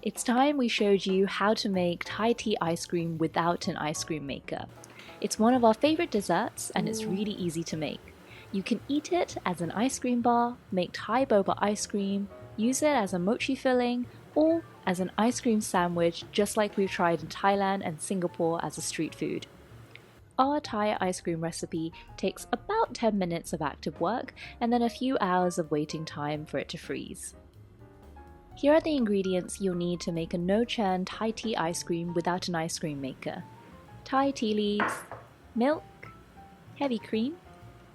It's time we showed you how to make Thai tea ice cream without an ice cream maker. It's one of our favorite desserts and it's really easy to make. You can eat it as an ice cream bar, make Thai boba ice cream, use it as a mochi filling, or as an ice cream sandwich just like we've tried in Thailand and Singapore as a street food. Our Thai ice cream recipe takes about 10 minutes of active work and then a few hours of waiting time for it to freeze. Here are the ingredients you'll need to make a no-churn Thai tea ice cream without an ice cream maker. Thai tea leaves, milk, heavy cream,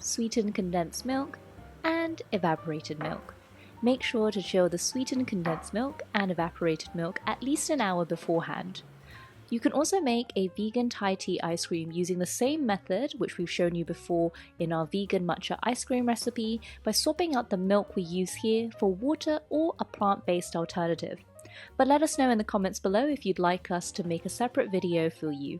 sweetened condensed milk, and evaporated milk. Make sure to chill the sweetened condensed milk and evaporated milk at least an hour beforehand. You can also make a vegan Thai tea ice cream using the same method which we've shown you before in our vegan matcha ice cream recipe by swapping out the milk we use here for water or a plant-based alternative. But let us know in the comments below if you'd like us to make a separate video for you.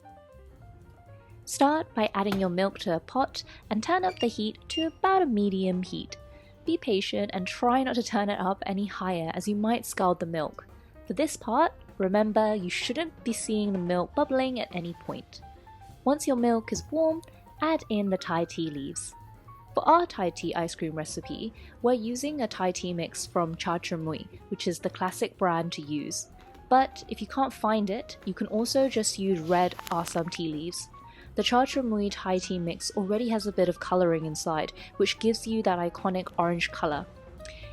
Start by adding your milk to a pot and turn up the heat to about a medium heat. Be patient and try not to turn it up any higher as you might scald the milk. For this part, remember, you shouldn't be seeing the milk bubbling at any point. Once your milk is warm, add in the Thai tea leaves. For our Thai tea ice cream recipe, we're using a Thai tea mix from Cha Tra Mue, which is the classic brand to use. But if you can't find it, you can also just use Red Assam Tea leaves. The Cha Tra Mue Thai tea mix already has a bit of colouring inside, which gives you that iconic orange colour.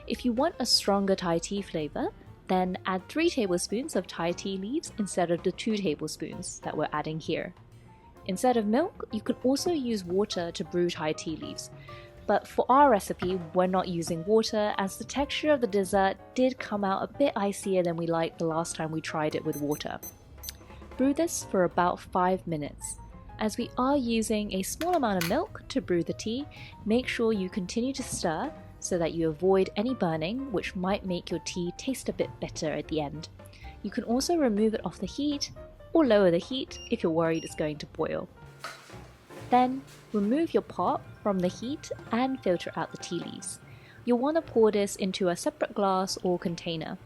If you want a stronger Thai tea flavour, then add 3 tablespoons of Thai tea leaves instead of the 2 tablespoons that we're adding here. Instead of milk, you can also use water to brew Thai tea leaves. But for our recipe, we're not using water as the texture of the dessert did come out a bit icier than we liked the last time we tried it with water. Brew this for about 5 minutes. As we are using a small amount of milk to brew the tea, make sure you continue to stir so that you avoid any burning, which might make your tea taste a bit better at the end. You can also remove it off the heat or lower the heat if you're worried it's going to boil. Then remove your pot from the heat and filter out the tea leaves. You'll want to pour this into a separate glass or container.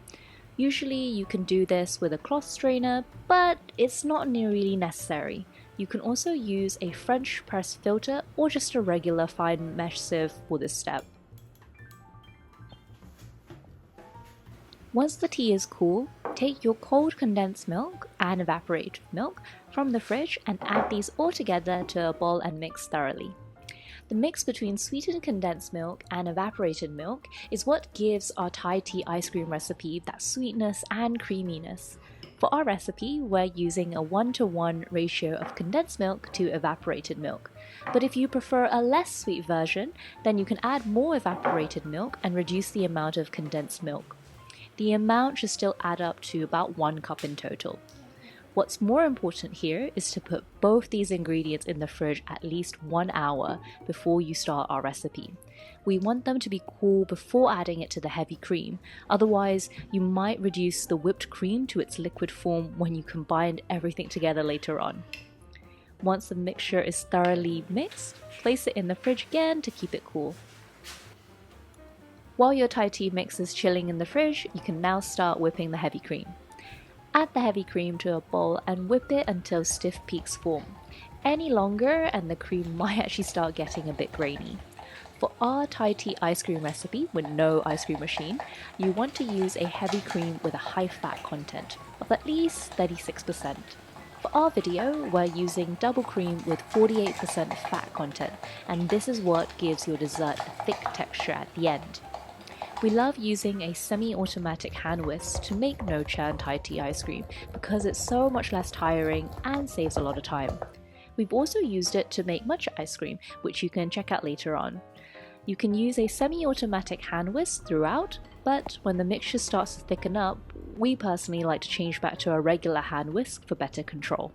Usually you can do this with a cloth strainer, but it's not really necessary. You can also use a French press filter or just a regular fine mesh sieve for this step. Once the tea is cool, take your cold condensed milk and evaporated milk from the fridge and add these all together to a bowl and mix thoroughly. The mix between sweetened condensed milk and evaporated milk is what gives our Thai tea ice cream recipe that sweetness and creaminess. For our recipe, we're using a 1:1 ratio of condensed milk to evaporated milk. But if you prefer a less sweet version, then you can add more evaporated milk and reduce the amount of condensed milk. The amount should still add up to about 1 cup in total. What's more important here is to put both these ingredients in the fridge at least 1 hour before you start our recipe. We want them to be cool before adding it to the heavy cream, otherwise you might reduce the whipped cream to its liquid form when you combine everything together later on. Once the mixture is thoroughly mixed, place it in the fridge again to keep it cool. While your Thai tea mix is chilling in the fridge, you can now start whipping the heavy cream. Add the heavy cream to a bowl and whip it until stiff peaks form. Any longer and the cream might actually start getting a bit grainy. For our Thai tea ice cream recipe with no ice cream machine, you want to use a heavy cream with a high fat content of at least 36%. For our video, we're using double cream with 48% fat content, and this is what gives your dessert a thick texture at the end. We love using a semi-automatic hand whisk to make no-churn Thai tea ice cream because it's so much less tiring and saves a lot of time. We've also used it to make matcha ice cream, which you can check out later on. You can use a semi-automatic hand whisk throughout, but when the mixture starts to thicken up, we personally like to change back to a regular hand whisk for better control.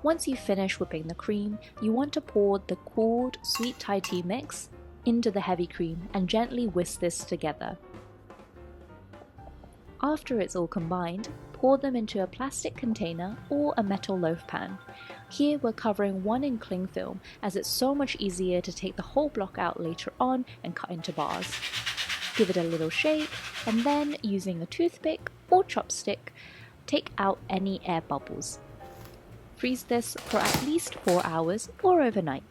Once you finish whipping the cream, you want to pour the cooled sweet Thai tea mix into the heavy cream and gently whisk this together. After it's all combined, pour them into a plastic container or a metal loaf pan. Here we're covering one in cling film as it's so much easier to take the whole block out later on and cut into bars. Give it a little shake, and then using a toothpick or chopstick, take out any air bubbles. Freeze this for at least 4 hours or overnight.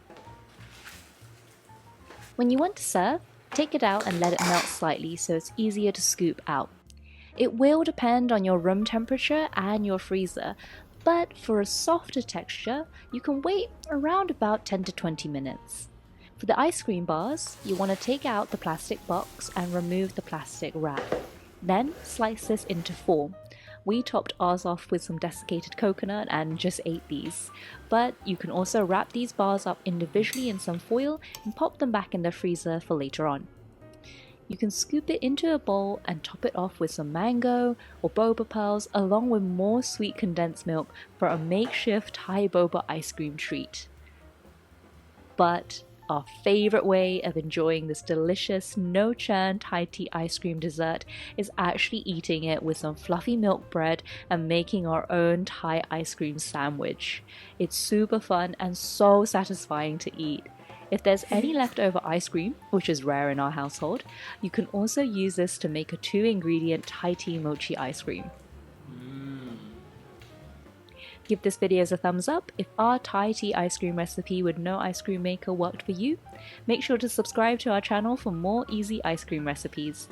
When you want to serve, take it out and let it melt slightly so it's easier to scoop out. It will depend on your room temperature and your freezer, but for a softer texture, you can wait around about 10 to 20 minutes. For the ice cream bars, you want to take out the plastic box and remove the plastic wrap. Then slice this into 4. We topped ours off with some desiccated coconut and just ate these, but you can also wrap these bars up individually in some foil and pop them back in the freezer for later on. You can scoop it into a bowl and top it off with some mango or boba pearls along with more sweet condensed milk for a makeshift Thai boba ice cream treat. But our favorite way of enjoying this delicious no-churn Thai tea ice cream dessert is actually eating it with some fluffy milk bread and making our own Thai ice cream sandwich. It's super fun and so satisfying to eat. If there's any leftover ice cream, which is rare in our household, you can also use this to make a 2-ingredient Thai tea mochi ice cream. Give this video a thumbs up if our Thai tea ice cream recipe with no ice cream maker worked for you. Make sure to subscribe to our channel for more easy ice cream recipes.